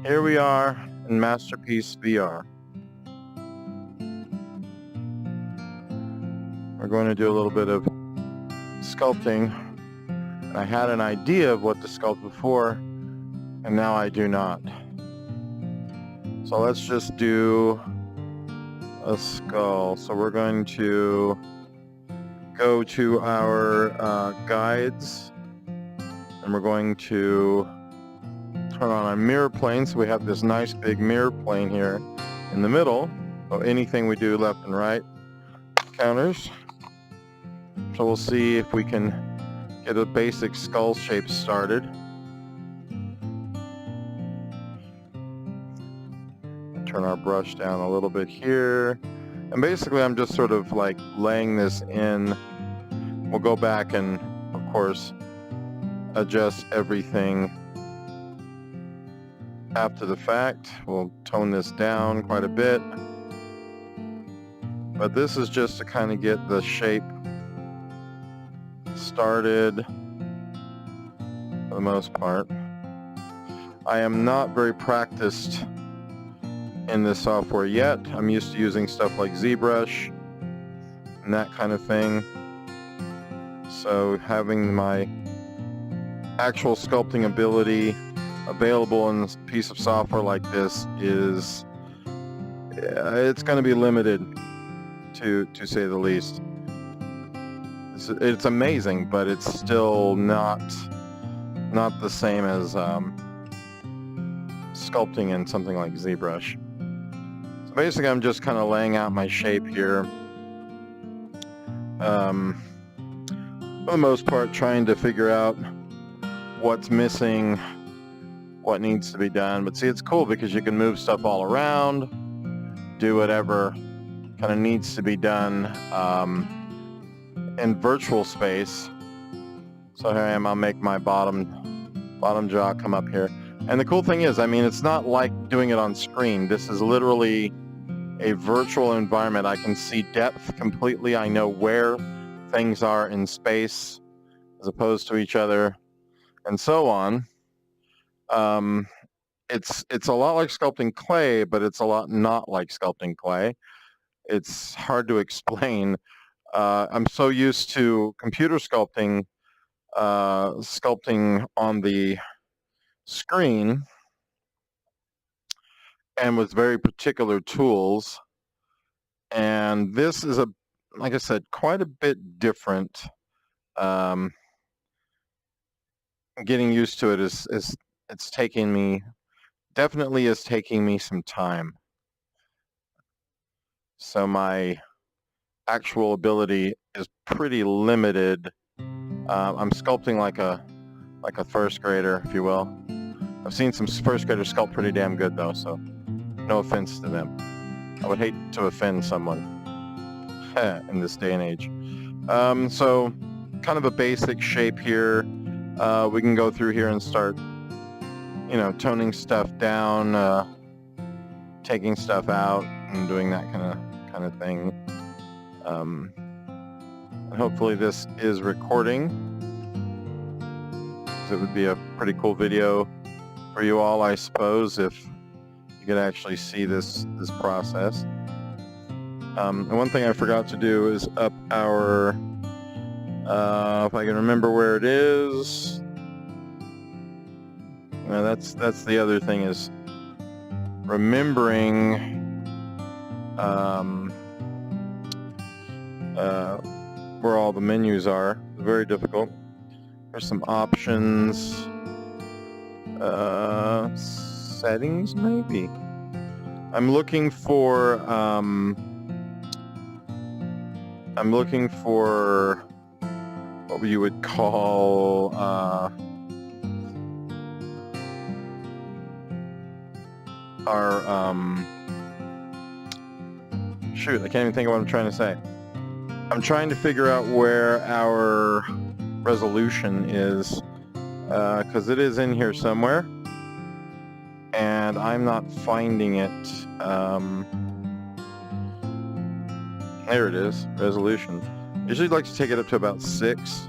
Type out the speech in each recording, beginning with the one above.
Here we are in Masterpiece VR. We're going to do a little bit of sculpting. I had an idea of what to sculpt before, and now I do not. So let's just do a skull. So we're going to go to our guides, and we're going to turn on a mirror plane. So we have this nice big mirror plane here in the middle. So anything we do left and right counters. So we'll see if we can get a basic skull shape started. Turn our brush down a little bit here. And basically I'm just sort of like laying this in. We'll go back and, of course, adjust everything after the fact. We'll tone this down quite a bit. But this is just to kind of get the shape started for the most part. I am not very practiced in this software yet. I'm used to using stuff like ZBrush and that kind of thing. So having my actual sculpting ability available in a piece of software like this is, it's going to be limited, to say the least. It's amazing, but it's still not the same as sculpting in something like ZBrush. So basically I'm just kind of laying out my shape here. For the most part, trying to figure out what's missing, what needs to be done. But see, it's cool because you can move stuff all around, do whatever kind of needs to be done in virtual space. So here I am, I'll make my bottom jaw come up here. And the cool thing is, I mean, it's not like doing it on screen. This is literally a virtual environment. I can see depth completely. I know where things are in space as opposed to each other, and so on. It's a lot like sculpting clay, but it's a lot not like sculpting clay. It's hard to explain. I'm so used to computer sculpting, sculpting on the screen and with very particular tools. And this is, like I said, quite a bit different. Getting used to it it's taking me, definitely is taking me some time. So my actual ability is pretty limited. I'm sculpting like a first grader, if you will. I've seen some first graders sculpt pretty damn good though, so no offense to them. I would hate to offend someone in this day and age. So kind of a basic shape here. We can go through here and start, toning stuff down, taking stuff out, and doing that kind of thing. And hopefully this is recording, because it would be a pretty cool video for you all, I suppose, if you could actually see this process. And one thing I forgot to do is up our, if I can remember where it is. That's the other thing, is remembering where all the menus are. It's very difficult. There's some options, settings maybe. I'm looking for what you would call our shoot, I can't even think of what I'm trying to say. I'm trying to figure out where our resolution is, because it is in here somewhere, and I'm not finding it. There it is, resolution. Usually like to take it up to about 6.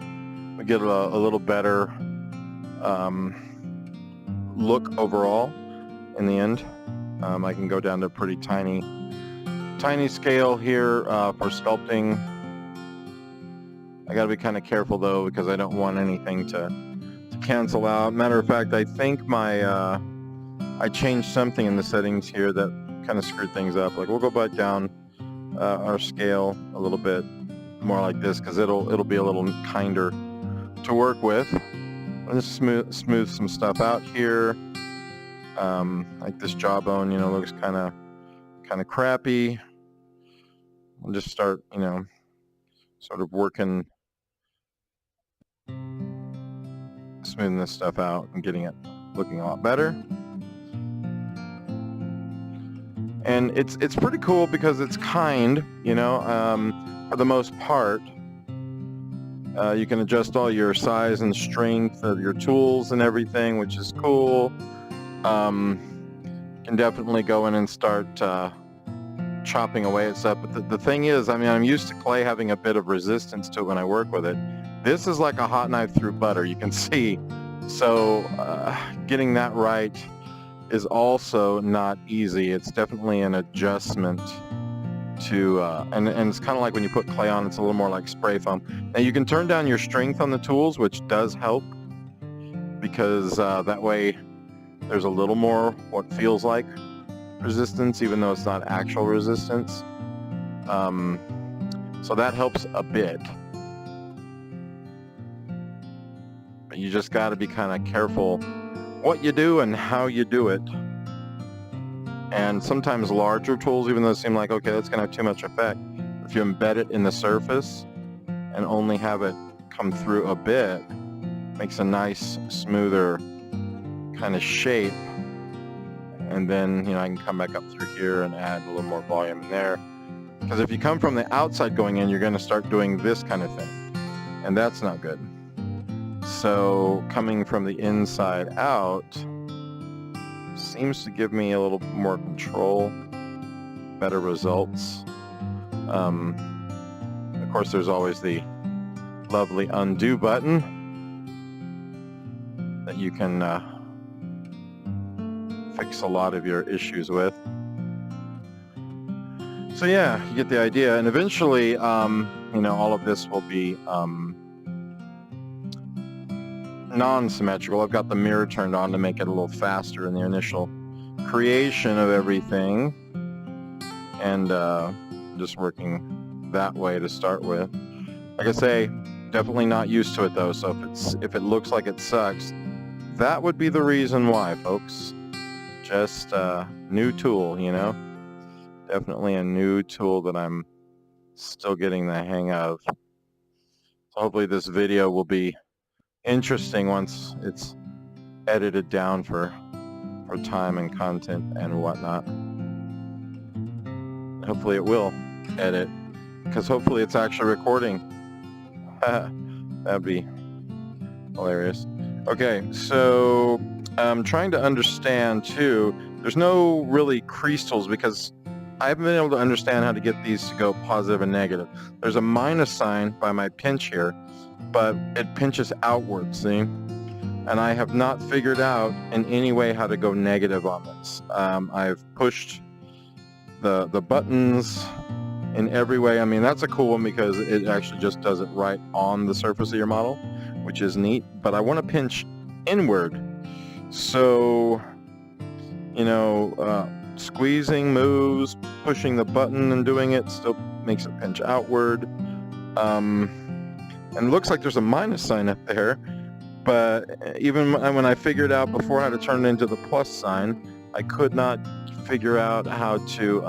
We get a little better look overall. in the end. I can go down to a pretty tiny scale here for sculpting. I gotta be kind of careful though, because I don't want anything to cancel out. Matter of fact, I think I changed something in the settings here that kind of screwed things up. Like, we'll go back down our scale a little bit more like this, because it'll be a little kinder to work with. Let's smooth some stuff out here. Like this jawbone, looks kind of crappy. I'll just start, sort of working, smoothing this stuff out and getting it looking a lot better. And it's pretty cool because it's kind, for the most part. You can adjust all your size and strength of your tools and everything, which is cool. You can definitely go in and start chopping away at stuff. But the thing is, I'm used to clay having a bit of resistance to it when I work with it. This is like a hot knife through butter, you can see. So getting that right is also not easy. It's definitely an adjustment to, and it's kind of like when you put clay on, it's a little more like spray foam. Now you can turn down your strength on the tools, which does help, because that way there's a little more what feels like resistance, even though it's not actual resistance. So that helps a bit. But you just got to be kind of careful what you do and how you do it. And sometimes larger tools, even though they seem like, okay, that's going to have too much effect, if you embed it in the surface and only have it come through a bit, makes a nice, smoother kind of shape. And then, I can come back up through here and add a little more volume in there. Because if you come from the outside going in, you're going to start doing this kind of thing. And that's not good. So coming from the inside out seems to give me a little more control, better results. Of course, there's always the lovely undo button that you can fix a lot of your issues with. So yeah, you get the idea. And eventually, all of this will be non-symmetrical. I've got the mirror turned on to make it a little faster in the initial creation of everything, and just working that way to start with. Like I say, definitely not used to it though, so if it looks like it sucks, that would be the reason why, folks. Just a new tool, definitely a new tool that I'm still getting the hang of. So hopefully this video will be interesting once it's edited down for time and content and whatnot. Hopefully it will edit, because hopefully it's actually recording. That'd be hilarious. Okay, so I'm trying to understand too, there's no really crease tools, because I haven't been able to understand how to get these to go positive and negative. There's a minus sign by my pinch here, but it pinches outwards, see? And I have not figured out in any way how to go negative on this. I've pushed the buttons in every way. That's a cool one because it actually just does it right on the surface of your model, which is neat. But I want to pinch inward. So, squeezing moves, pushing the button and doing it still makes it pinch outward. And it looks like there's a minus sign up there, but even when I figured out before how to turn it into the plus sign, I could not figure out how to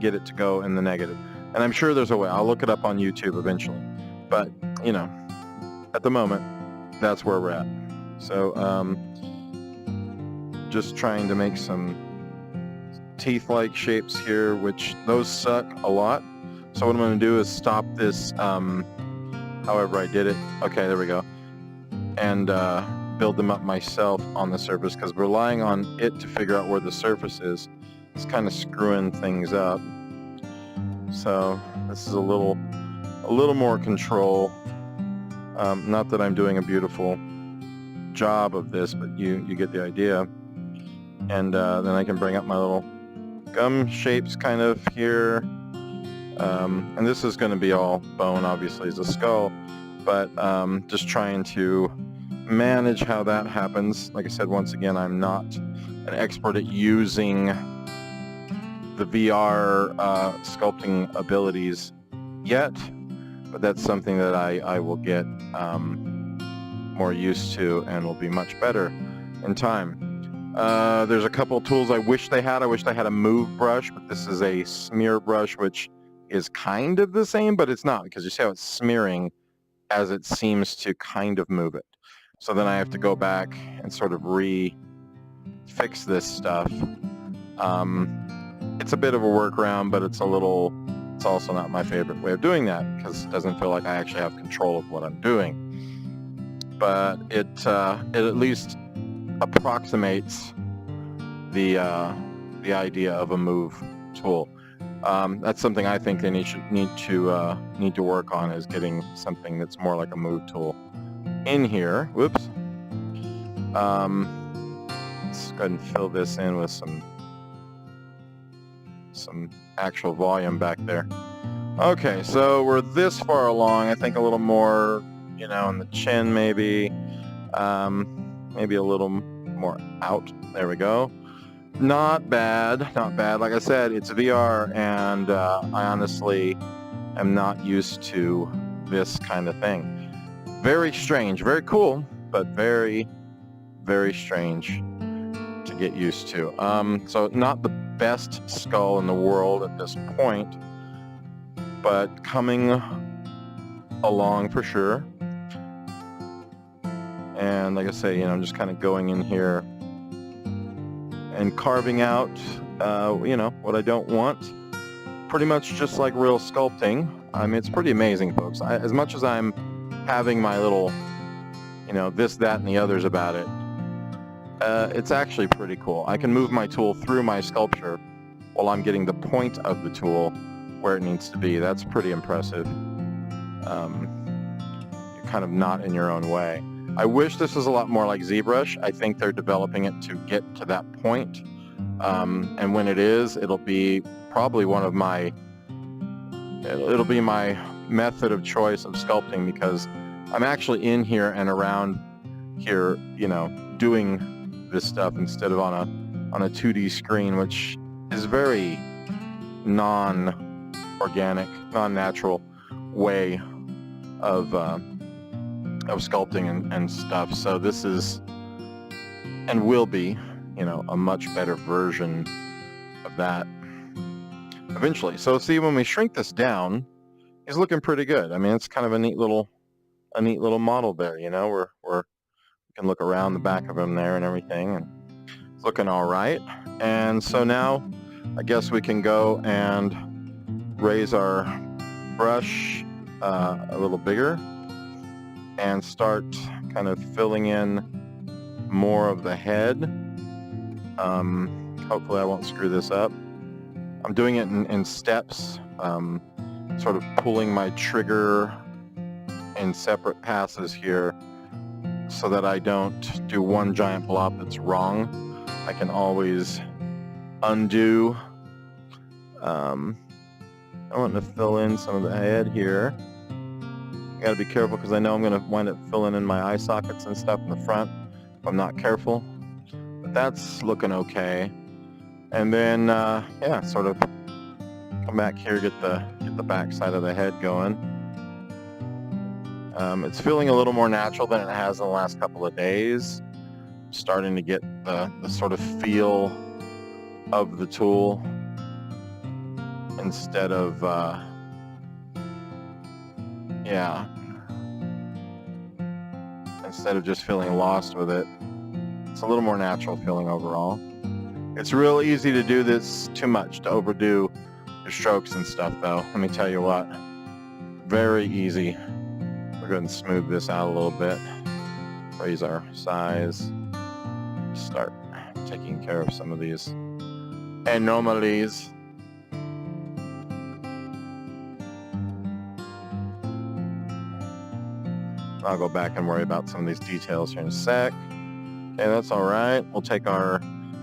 get it to go in the negative. And I'm sure there's a way. I'll look it up on YouTube eventually. But, at the moment, that's where we're at. So, just trying to make some teeth-like shapes here, which those suck a lot. So what I'm going to do is stop this, however I did it. Okay, there we go. And build them up myself on the surface, because relying on it to figure out where the surface is kind of screwing things up. So this is a little more control. Not that I'm doing a beautiful job of this, but you get the idea. And then I can bring up my little gum shapes kind of here. And this is going to be all bone, obviously, as a skull, but just trying to manage how that happens. Like I said, once again, I'm not an expert at using the VR sculpting abilities yet, but that's something that I will get more used to and will be much better in time. There's a couple tools I wish they had. I wish they had a move brush, but this is a smear brush, which is kind of the same, but it's not, because you see how it's smearing as it seems to kind of move it. So then I have to go back and sort of fix this stuff. It's a bit of a workaround, but it's also not my favorite way of doing that, because it doesn't feel like I actually have control of what I'm doing. But it at least approximates the idea of a move tool. That's something I think they need to work on, is getting something that's more like a move tool in here. Whoops. Let's go ahead and fill this in with some actual volume back there. Okay, so we're this far along. I think a little more, in the chin maybe. Maybe a little more out. There we go. Not bad, not bad. Like I said, it's VR, and I honestly am not used to this kind of thing. Very strange, very cool, but very, very strange to get used to. So not the best skull in the world at this point, but coming along for sure. And like I say, I'm just kind of going in here and carving out, what I don't want. Pretty much just like real sculpting. I mean, it's pretty amazing, folks. As much as I'm having my little, this, that, and the others about it, it's actually pretty cool. I can move my tool through my sculpture while I'm getting the point of the tool where it needs to be. That's pretty impressive. You're kind of not in your own way. I wish this was a lot more like ZBrush. I think they're developing it to get to that point. And when it is, it'll be probably it'll be my method of choice of sculpting, because I'm actually in here and around here, doing this stuff instead of on a 2D screen, which is very non-organic, non-natural way of sculpting and stuff. So this is, and will be, a much better version of that eventually. So see, when we shrink this down, he's looking pretty good. I mean, it's kind of a neat little model there. We can look around the back of him there and everything, and it's looking all right. And so now I guess we can go and raise our brush a little bigger and start kind of filling in more of the head. Hopefully I won't screw this up. I'm doing it in steps, sort of pulling my trigger in separate passes here so that I don't do one giant blob that's wrong. I can always undo. I want to fill in some of the head here. I gotta be careful, because I know I'm gonna wind up filling in my eye sockets and stuff in the front if I'm not careful. But that's looking okay. And then, sort of come back here, get the back side of the head going. It's feeling a little more natural than it has in the last couple of days. I'm starting to get the sort of feel of the tool instead of instead of just feeling lost with it. It's a little more natural feeling overall. It's real easy to do this too much, to overdo your strokes and stuff, though. Let me tell you what, very easy. We'll go ahead and smooth this out a little bit, raise our size, start taking care of some of these anomalies. I'll go back and worry about some of these details here in a sec. Okay, that's all right. We'll take our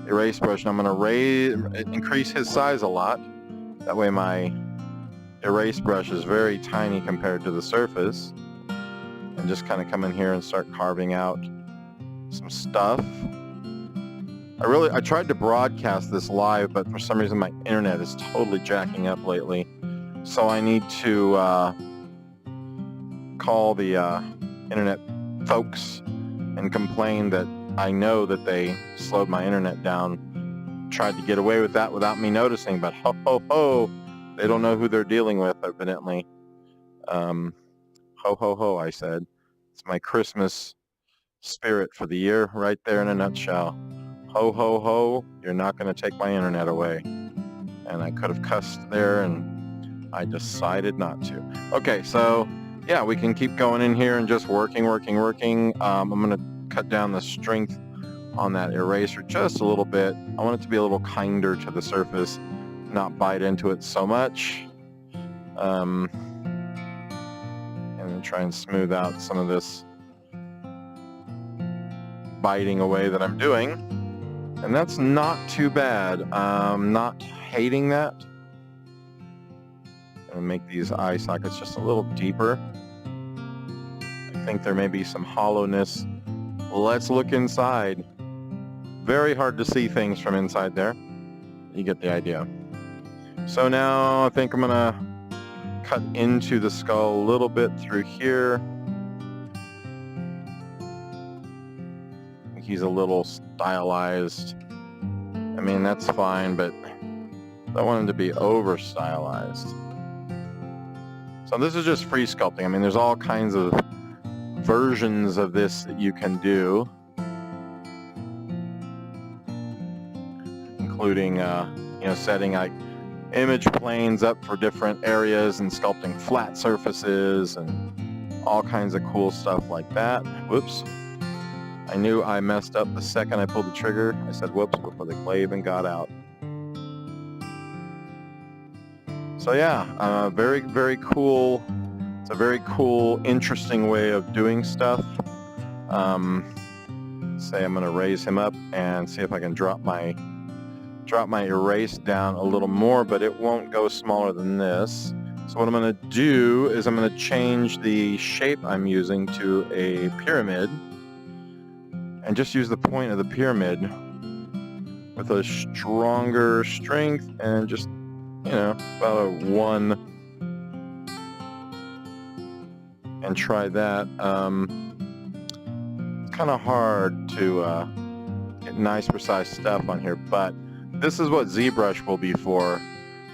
erase brush, and I'm going to increase his size a lot. That way my erase brush is very tiny compared to the surface. And just kind of come in here and start carving out some stuff. I tried to broadcast this live, but for some reason my internet is totally jacking up lately. So I need to call the internet folks and complain that I know that they slowed my internet down. Tried to get away with that without me noticing, but ho ho ho, they don't know who they're dealing with, evidently. Ho ho ho, I said. It's my Christmas spirit for the year right there in a nutshell. Ho ho ho, you're not going to take my internet away. And I could have cussed there, and I decided not to. Okay, so yeah, we can keep going in here and just working. I'm going to cut down the strength on that eraser just a little bit. I want it to be a little kinder to the surface, not bite into it so much. And then try and smooth out some of this biting away that I'm doing. And that's not too bad. I'm not hating that. I'm gonna make these eye sockets just a little deeper. I think there may be some hollowness. Let's look inside. Very hard to see things from inside there. You get the idea. So now I think I'm gonna cut into the skull a little bit through here. He's a little stylized. I mean, that's fine, but I don't want him to be over stylized. So this is just free sculpting. I mean, there's all kinds of versions of this that you can do, including setting like image planes up for different areas and sculpting flat surfaces and all kinds of cool stuff like that. Whoops. I knew I messed up the second I pulled the trigger. I said whoops before the clay even got out. So yeah, very, very cool. It's a very cool, interesting way of doing stuff. Say I'm going to raise him up and see if I can drop my erase down a little more, but it won't go smaller than this. So what I'm going to do is I'm going to change the shape I'm using to a pyramid, and just use the point of the pyramid with a stronger strength and just, about a 1, and try that. It's kind of hard to get nice precise stuff on here, but this is what ZBrush will be for,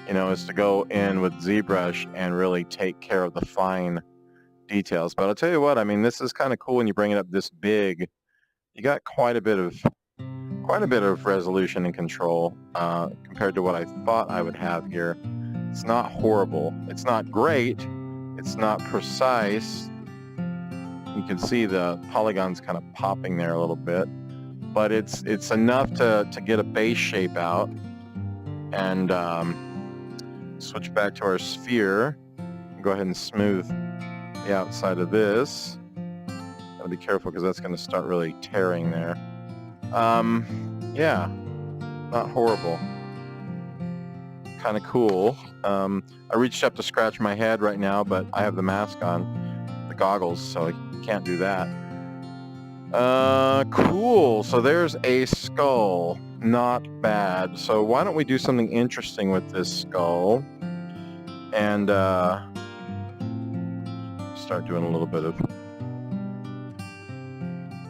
is to go in with ZBrush and really take care of the fine details. But I'll tell you what, I mean, this is kind of cool when you bring it up this big. You got quite a bit of resolution and control compared to what I thought I would have here. It's not horrible. It's not great. It's not precise. You can see the polygons kind of popping there a little bit, but it's enough to get a base shape out. And switch back to our sphere. Go ahead and smooth the outside of this. Gotta be careful because that's going to start really tearing there. Yeah, not horrible. Kind of cool. I reached up to scratch my head right now, but I have the mask on, the goggles, so I can't do that. Cool. So there's a skull. Not bad. So why don't we do something interesting with this skull and start doing a little bit of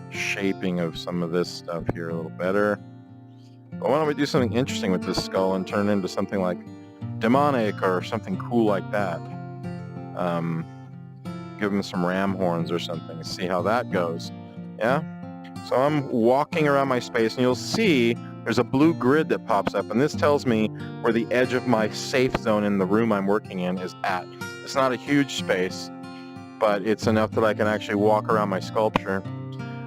shaping of some of this stuff here a little better. But why don't we do something interesting with this skull and turn it into something like demonic or something cool like that. Give him some ram horns or something, see how that goes. Yeah? So I'm walking around my space and you'll see there's a blue grid that pops up, and this tells me where the edge of my safe zone in the room I'm working in is at. It's not a huge space, but it's enough that I can actually walk around my sculpture.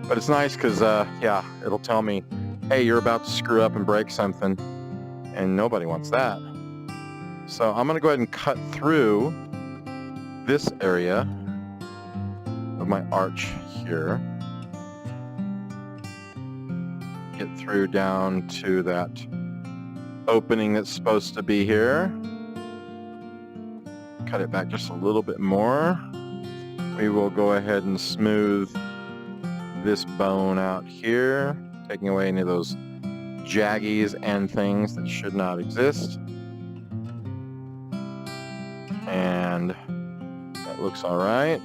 But it's nice because, yeah, it'll tell me, hey, you're about to screw up and break something, and nobody wants that. So I'm going to go ahead and cut through this area of my arch here. get through down to that opening that's supposed to be here. Cut it back just a little bit more. We will go ahead and smooth this bone out here, taking away any of those jaggies and things that should not exist. And that looks all right.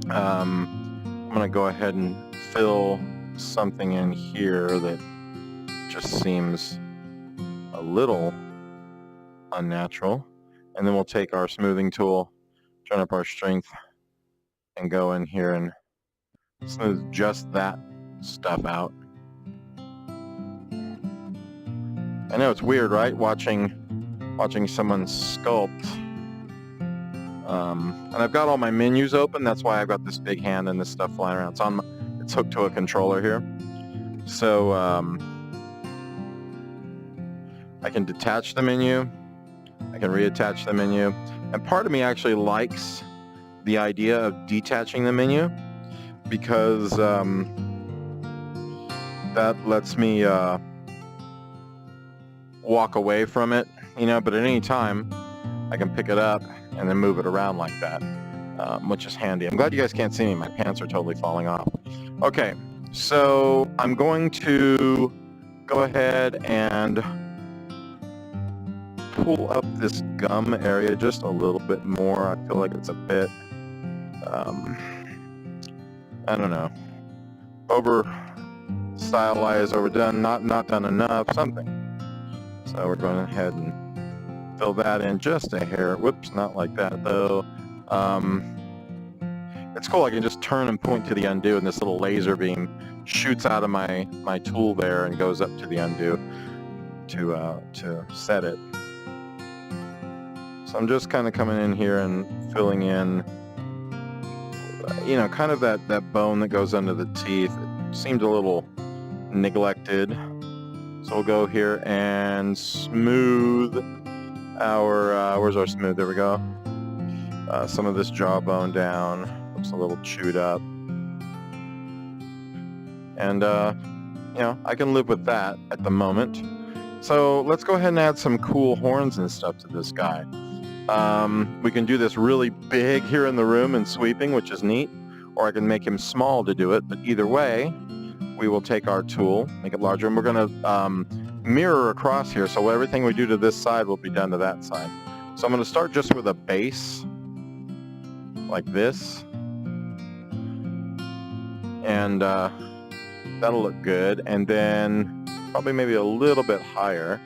I'm gonna go ahead and fill something in here that just seems a little unnatural. And then we'll take our smoothing tool, turn up our strength, and go in here and smooth just that stuff out. I know it's weird, right? Watching someone sculpt. And I've got all my menus open. That's why I've got this big hand and this stuff flying around. It's hooked to a controller here. So I can detach the menu. I can reattach the menu. And part of me actually likes the idea of detaching the menu because that lets me walk away from it, you know, but at any time I can pick it up and then move it around like that, which is handy. I'm glad you guys can't see me. My pants are totally falling off. Okay, so I'm going to go ahead and pull up this gum area just a little bit more. I feel like it's a bit, I don't know, over stylized, overdone, not done enough, something. So we're going ahead and fill that in just a hair. Whoops, not like that though. It's cool, I can just turn and point to the undo and this little laser beam shoots out of my tool there and goes up to the undo to set it. So I'm just kind of coming in here and filling in, you know, kind of that bone that goes under the teeth. It seemed a little neglected. So we'll go here and smooth our, where's our smooth? There we go. Some of this jawbone down. Looks a little chewed up. And, you know, I can live with that at the moment. So let's go ahead and add some cool horns and stuff to this guy. We can do this really big here in the room and sweeping, which is neat. Or I can make him small to do it. But either way, we will take our tool, make it larger, and we're going to mirror across here. So everything we do to this side will be done to that side. So I'm going to start just with a base, like this. And that'll look good. And then probably maybe a little bit higher.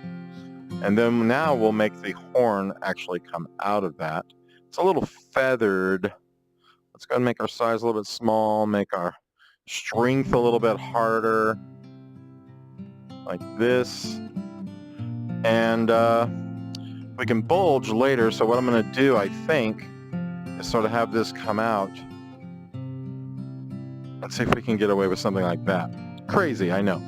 And then now we'll make the horn actually come out of that. It's a little feathered. Let's go ahead and make our size a little bit small, make our strength a little bit harder, like this. And we can bulge later, so what I'm going to do, I think, is sort of have this come out. Let's see if we can get away with something like that. Crazy, I know.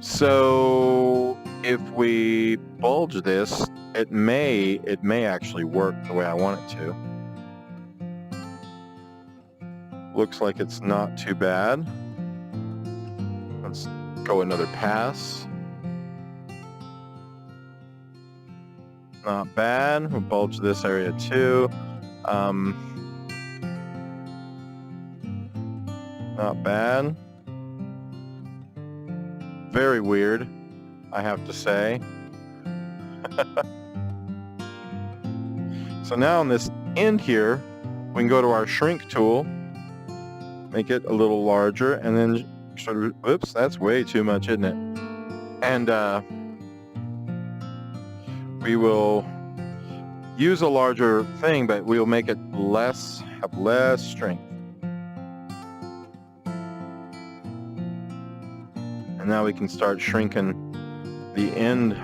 So if we bulge this, it may actually work the way I want it to. Looks like it's not too bad. Let's go another pass. Not bad. We'll bulge this area too. Not bad. Very weird, I have to say. So now on this end here, we can go to our shrink tool, make it a little larger, and then sort of, whoops, that's way too much, isn't it? And we will use a larger thing, but we'll make it have less strength. And now we can start shrinking the end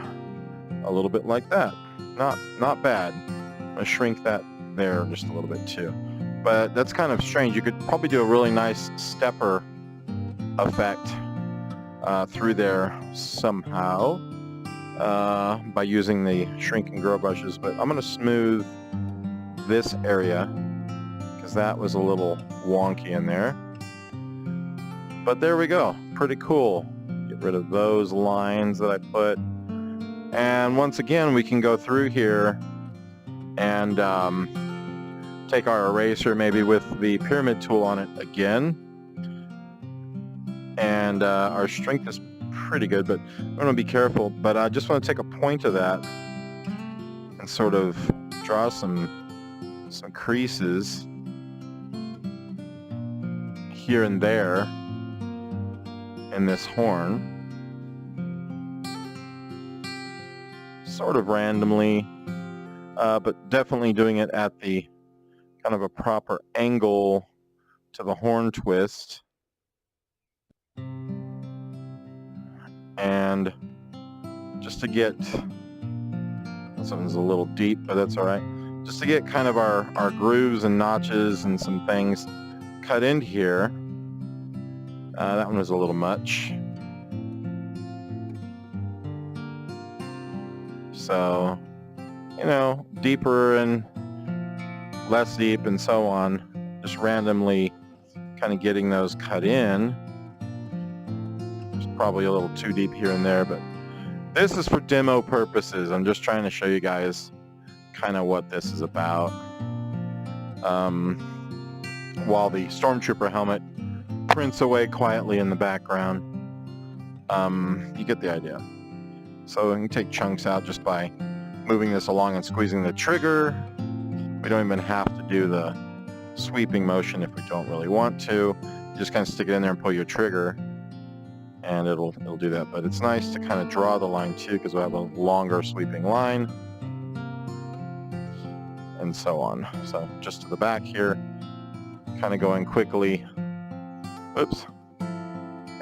a little bit like that. Not bad. I'm gonna shrink that there just a little bit too. But that's kind of strange. You could probably do a really nice stepper effect through there somehow by using the shrink and grow brushes. But I'm gonna smooth this area because that was a little wonky in there. But there we go, pretty cool. Get rid of those lines that I put. And once again, we can go through here and take our eraser, maybe with the pyramid tool on it again. And our strength is pretty good, but I'm going to be careful. But I just want to take a point of that and sort of draw some creases here and there in this horn, sort of randomly, but definitely doing it at the kind of a proper angle to the horn twist. And just to get, something's a little deep, but that's all right. Just to get kind of our grooves and notches and some things cut in here. That one was a little much. So, you know, deeper and less deep and so on. Just randomly kind of getting those cut in. It's probably a little too deep here and there, but this is for demo purposes. I'm just trying to show you guys kind of what this is about. While the Stormtrooper helmet prints away quietly in the background, you get the idea. So you can take chunks out just by moving this along and squeezing the trigger. We don't even have to do the sweeping motion if we don't really want to. You just kind of stick it in there and pull your trigger, and it'll do that. But it's nice to kind of draw the line too, because we'll have a longer sweeping line, and so on. So just to the back here, kind of going quickly. Oops.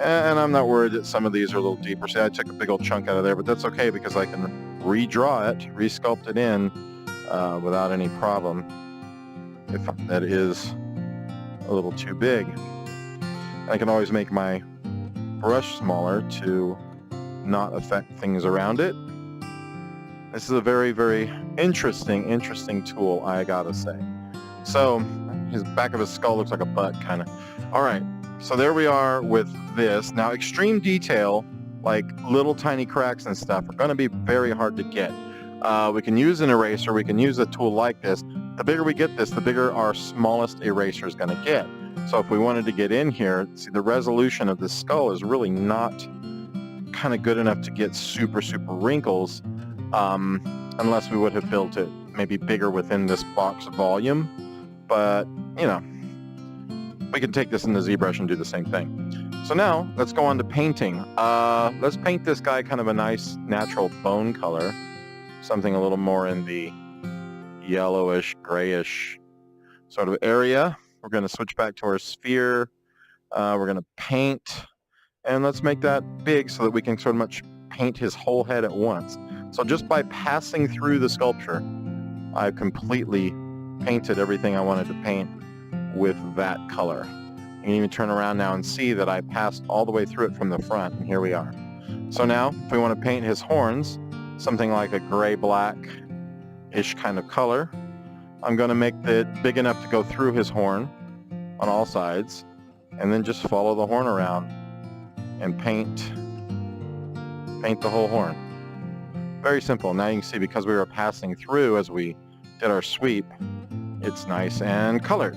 And I'm not worried that some of these are a little deeper. See, I took a big old chunk out of there, but that's okay because I can redraw it, resculpt it in without any problem if that is a little too big. I can always make my brush smaller to not affect things around it. This is a very, very interesting tool, I gotta say. So his back of his skull looks like a butt, kind of. All right, so there we are with this. Now, extreme detail, like little tiny cracks and stuff, are going to be very hard to get. We can use an eraser. We can use a tool like this. The bigger we get this, the bigger our smallest eraser is going to get. So if we wanted to get in here, see, the resolution of this skull is really not kind of good enough to get super wrinkles, unless we would have built it maybe bigger within this box volume. But, you know, we can take this in the ZBrush and do the same thing. So now, let's go on to painting. Let's paint this guy kind of a nice natural bone color. Something a little more in the yellowish, grayish sort of area. We're going to switch back to our sphere. We're going to paint. And let's make that big so that we can sort of much paint his whole head at once. So just by passing through the sculpture, I've completely painted everything I wanted to paint with that color. You can even turn around now and see that I passed all the way through it from the front, and here we are. So now, if we want to paint his horns, something like a gray-black-ish kind of color, I'm going to make it big enough to go through his horn on all sides, and then just follow the horn around and paint the whole horn. Very simple. Now you can see, because we were passing through as we did our sweep, it's nice and colored.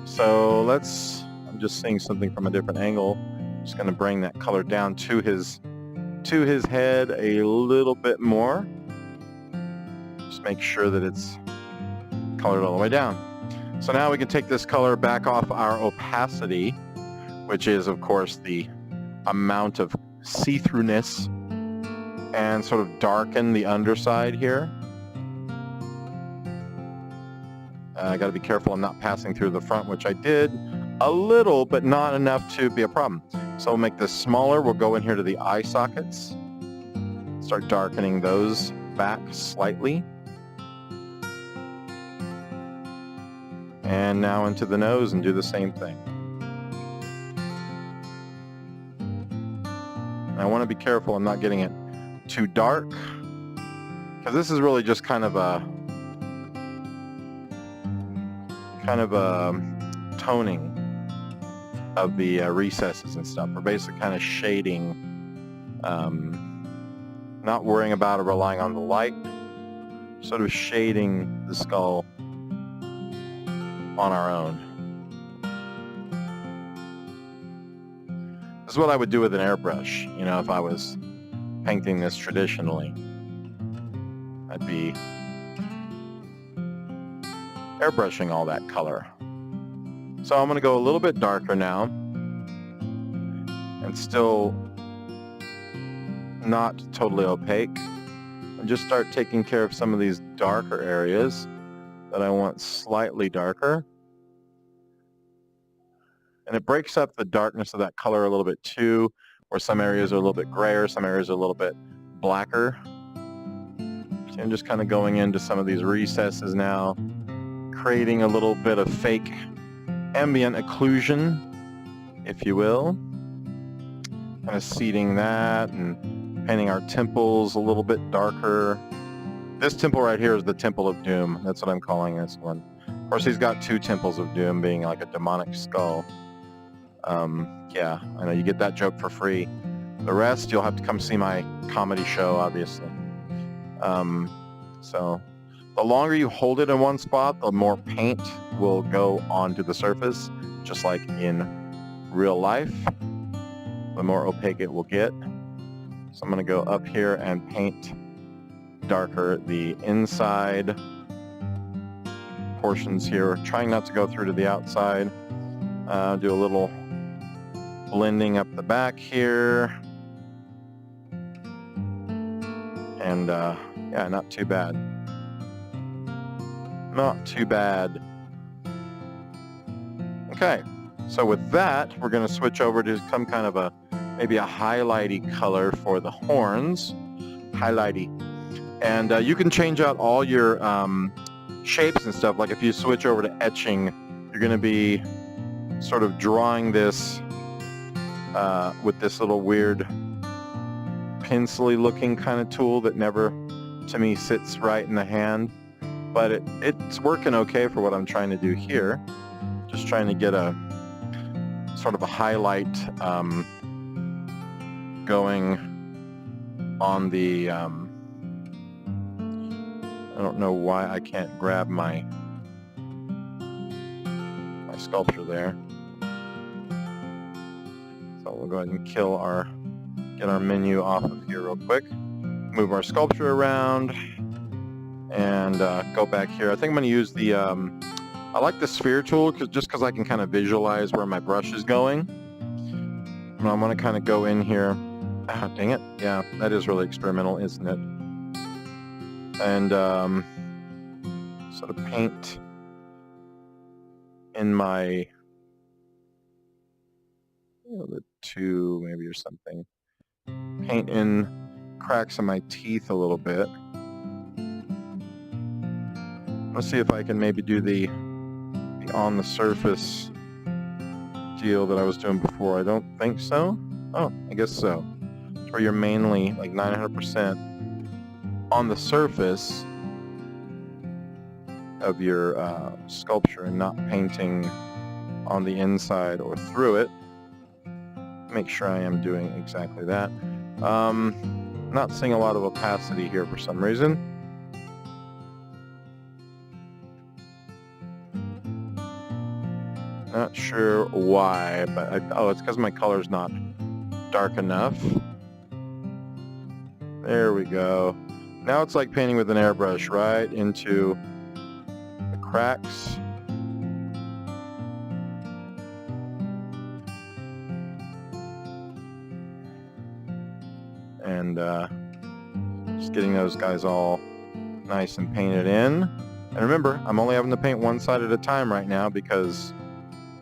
So I'm just seeing something from a different angle. Just going to bring that color down to his head a little bit more. Just make sure that it's colored all the way down. So now we can take this color back off our opacity, which is, of course, the amount of see-throughness, and sort of darken the underside here. I got to be careful I'm not passing through the front, which I did a little, but not enough to be a problem. So we'll make this smaller. We'll go in here to the eye sockets, start darkening those back slightly. And now into the nose and do the same thing. And I want to be careful I'm not getting it too dark, because this is really just kind of a toning of the recesses and stuff. We're basically kind of shading, not worrying about or relying on the light, sort of shading the skull on our own. This is what I would do with an airbrush, you know, if I was painting this traditionally. I'd be airbrushing all that color. So I'm going to go a little bit darker now, and still not totally opaque, and just start taking care of some of these darker areas that I want slightly darker. And it breaks up the darkness of that color a little bit too, where some areas are a little bit grayer, some areas are a little bit blacker. So I'm just kind of going into some of these recesses now, creating a little bit of fake ambient occlusion, if you will. Kind of seeding that and painting our temples a little bit darker. This temple right here is the Temple of Doom. That's what I'm calling this one. Of course, he's got two Temples of Doom, being like a demonic skull. Yeah, I know you get that joke for free. The rest, you'll have to come see my comedy show, obviously. So the longer you hold it in one spot, the more paint will go onto the surface, just like in real life. The more opaque it will get. So I'm going to go up here and paint darker the inside portions here, trying not to go through to the outside. Do a little blending up the back here. And yeah, not too bad. Not too bad. Okay, so with that, we're going to switch over to some kind of a, maybe a highlighty color for the horns. Highlighty. And you can change out all your shapes and stuff. Like if you switch over to etching, you're going to be sort of drawing this with this little weird pencil-y looking kind of tool that never, to me, sits right in the hand. But it's working okay for what I'm trying to do here. Just trying to get a sort of a highlight going on the, I don't know why I can't grab my sculpture there. So we'll go ahead and get our menu off of here real quick. Move our sculpture around and go back here. I think I'm going to use the, I like the sphere tool just because I can kind of visualize where my brush is going. And I'm going to kind of go in here. Ah, dang it. Yeah, that is really experimental, isn't it? And sort of paint in my, the two maybe or something. Paint in cracks in my teeth a little bit. Let's see if I can maybe do the on the surface deal that I was doing before. I don't think so. Oh, I guess so. Where you're mainly like 900% on the surface of your sculpture and not painting on the inside or through it. Make sure I am doing exactly that. Not seeing a lot of opacity here for some reason. Not sure why, but oh, it's because my color's not dark enough. There we go. Now it's like painting with an airbrush right into the cracks. And just getting those guys all nice and painted in. And remember, I'm only having to paint one side at a time right now because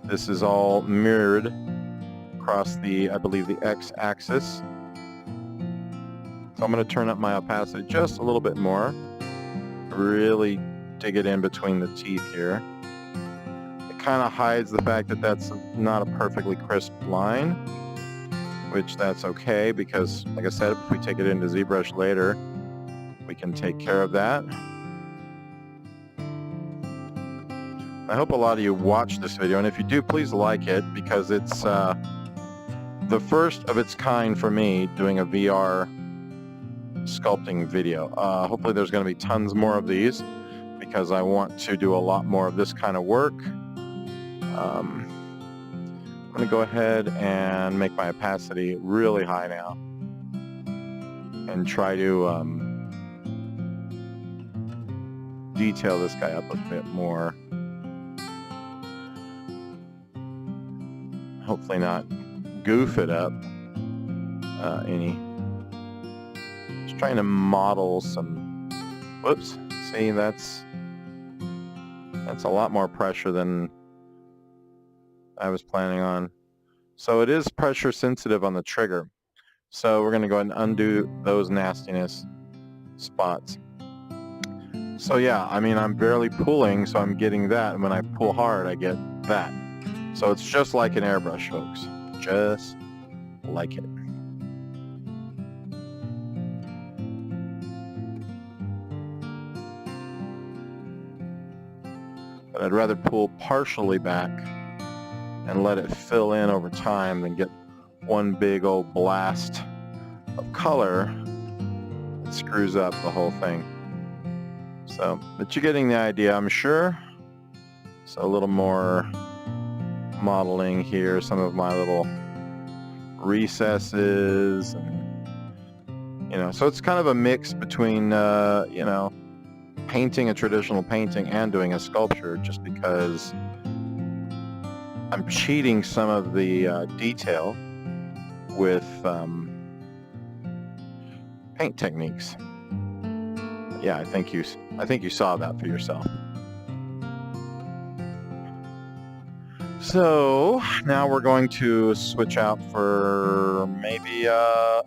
this is all mirrored across the, I believe, the x-axis. So I'm going to turn up my opacity just a little bit more. Really dig it in between the teeth here. It kind of hides the fact that that's not a perfectly crisp line, which that's okay because, like I said, if we take it into ZBrush later, we can take care of that. I hope a lot of you watch this video, and if you do, please like it, because it's the first of its kind for me doing a VR sculpting video. Hopefully there's going to be tons more of these, because I want to do a lot more of this kind of work. I'm going to go ahead and make my opacity really high now and try to detail this guy up a bit more. Hopefully not goof it up any. Just trying to model some, whoops, see, that's a lot more pressure than I was planning on. So it is pressure sensitive on the trigger. So we're going to go ahead and undo those nastiness spots. So yeah, I mean, I'm barely pulling, so I'm getting that, and when I pull hard, I get that. So it's just like an airbrush, folks. Just like it. But I'd rather pull partially back and let it fill in over time than get one big old blast of color that screws up the whole thing. So, but you're getting the idea, I'm sure. So a little more modeling here, some of my little recesses, and you know, so it's kind of a mix between you know, painting a traditional painting and doing a sculpture, just because I'm cheating some of the detail with paint techniques. Yeah, I think you saw that for yourself. So now we're going to switch out for maybe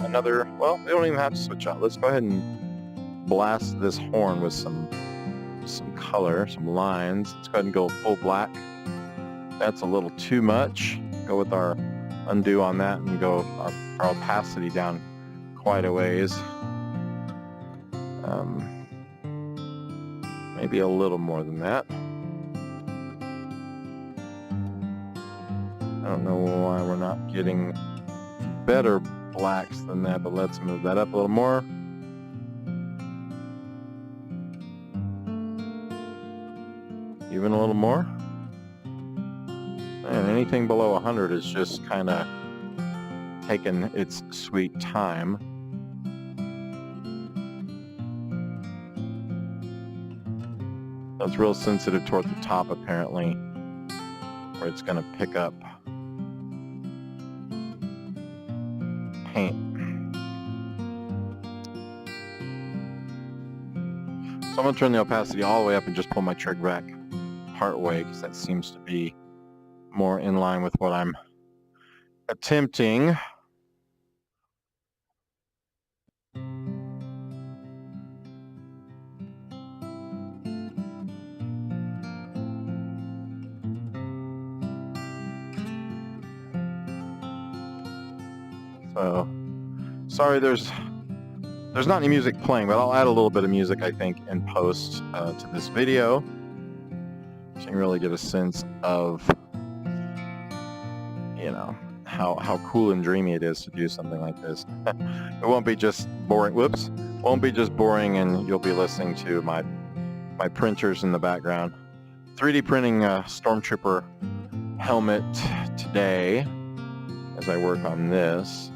another, well, we don't even have to switch out. Let's go ahead and blast this horn with some color, some lines. Let's go ahead and go full black. That's a little too much. Go with our undo on that and go our opacity down quite a ways. Maybe a little more than that. I don't know why we're not getting better blacks than that, but let's move that up a little more. Even a little more. And anything below 100 is just kind of taking its sweet time. It's real sensitive toward the top, apparently, where it's going to pick up paint. So I'm going to turn the opacity all the way up and just pull my trigger back part way, because that seems to be more in line with what I'm attempting. So, sorry, there's not any music playing, but I'll add a little bit of music, I think, in post to this video, so you can really get a sense of, you know, how cool and dreamy it is to do something like this. It won't be just boring. Whoops, won't be just boring, and you'll be listening to my printers in the background. 3D printing a Stormtrooper helmet today as I work on this.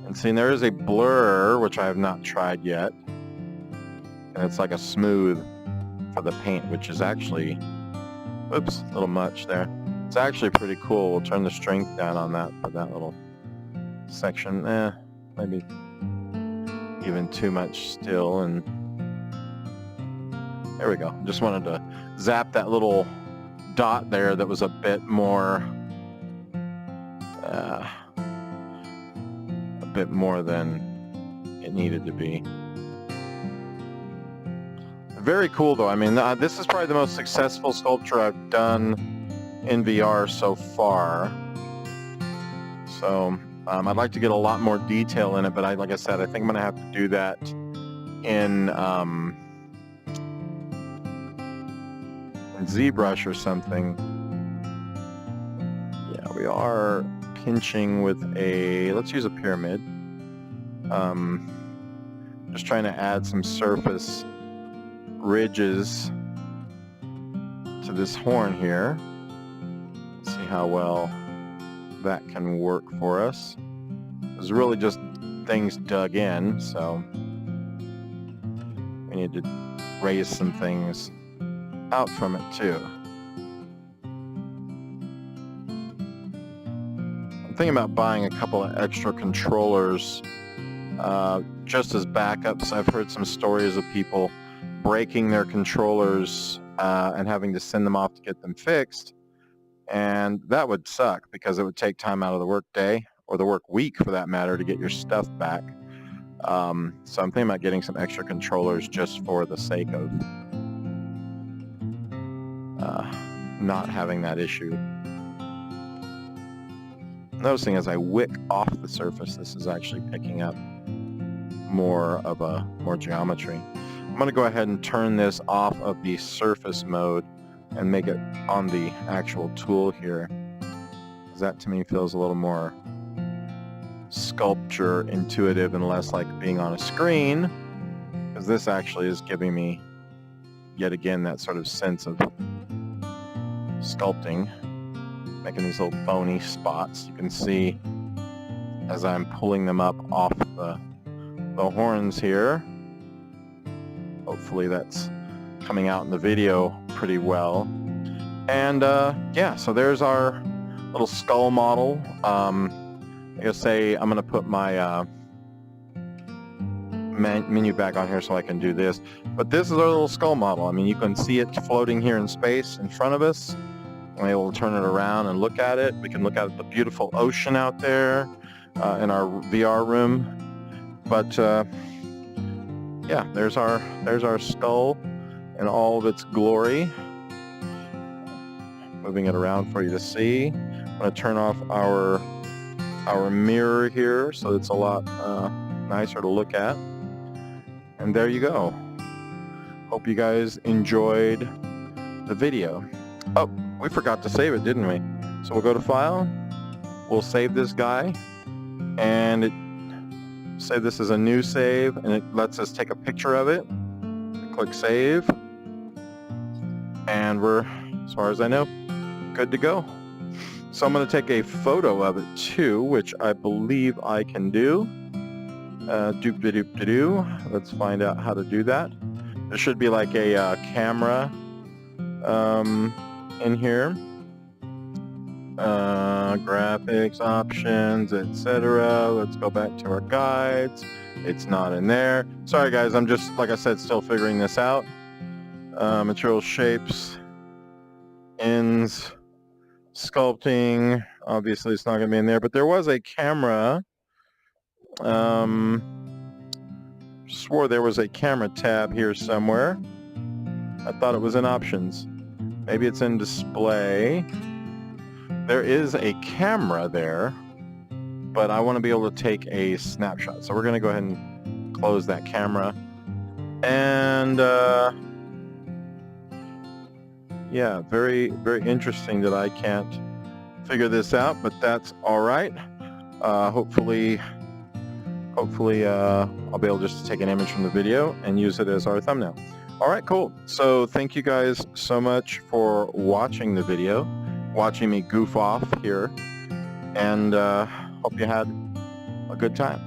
And see, there is a blur, which I have not tried yet. And it's like a smooth for the paint, which is actually, whoops, a little much there. It's actually pretty cool. We'll turn the strength down on that for that little section. Maybe even too much still. And there we go. Just wanted to zap that little dot there that was a bit more than it needed to be. Very cool though. I mean, this is probably the most successful sculpture I've done in VR so far. So I'd like to get a lot more detail in it, but like I said, I think I'm gonna have to do that in ZBrush or something. Yeah, we are pinching with a, let's use a pyramid. Just trying to add some surface ridges to this horn here. Let's see how well that can work for us. It's really just things dug in, so we need to raise some things out from it too. I'm thinking about buying a couple of extra controllers just as backups. I've heard some stories of people breaking their controllers and having to send them off to get them fixed, and that would suck because it would take time out of the work day, or the work week for that matter, to get your stuff back. So I'm thinking about getting some extra controllers just for the sake of not having that issue. Noticing as I wick off the surface, this is actually picking up more geometry. I'm going to go ahead and turn this off of the surface mode and make it on the actual tool here. That to me feels a little more sculpture intuitive and less like being on a screen, because this actually is giving me yet again that sort of sense of sculpting, making these little bony spots. You can see as I'm pulling them up off the horns here. Hopefully that's coming out in the video pretty well. And yeah, so there's our little skull model. I guess I'm going to put my menu back on here so I can do this. But this is our little skull model. I mean, you can see it floating here in space in front of us. I'm able to turn it around and look at it. We can look at the beautiful ocean out there in our VR room. But yeah, there's our skull in all of its glory. Moving it around for you to see. I'm going to turn off our mirror here so it's a lot nicer to look at. And there you go. Hope you guys enjoyed the video. Oh, we forgot to save it, didn't we? So we'll go to File, we'll save this guy, and say this is a new save, and it lets us take a picture of it. Click Save, and we're, as far as I know, good to go. So I'm going to take a photo of it too, which I believe I can do. Doop-de-doop-de-doo. Let's find out how to do that. There should be like a camera in here. Graphics, options, etc. Let's go back to our guides. It's not in there. Sorry guys, I'm just, like I said, still figuring this out. Material shapes, ends, sculpting. Obviously it's not going to be in there, but there was a camera. Swore there was a camera tab here somewhere. I thought it was in options. Maybe it's in display. There is a camera there, but I want to be able to take a snapshot. So we're going to go ahead and close that camera. And yeah, very, very interesting that I can't figure this out, but that's all right. Hopefully I'll be able just to take an image from the video and use it as our thumbnail. All right, cool. So thank you guys so much for watching the video, watching me goof off here, and hope you had a good time.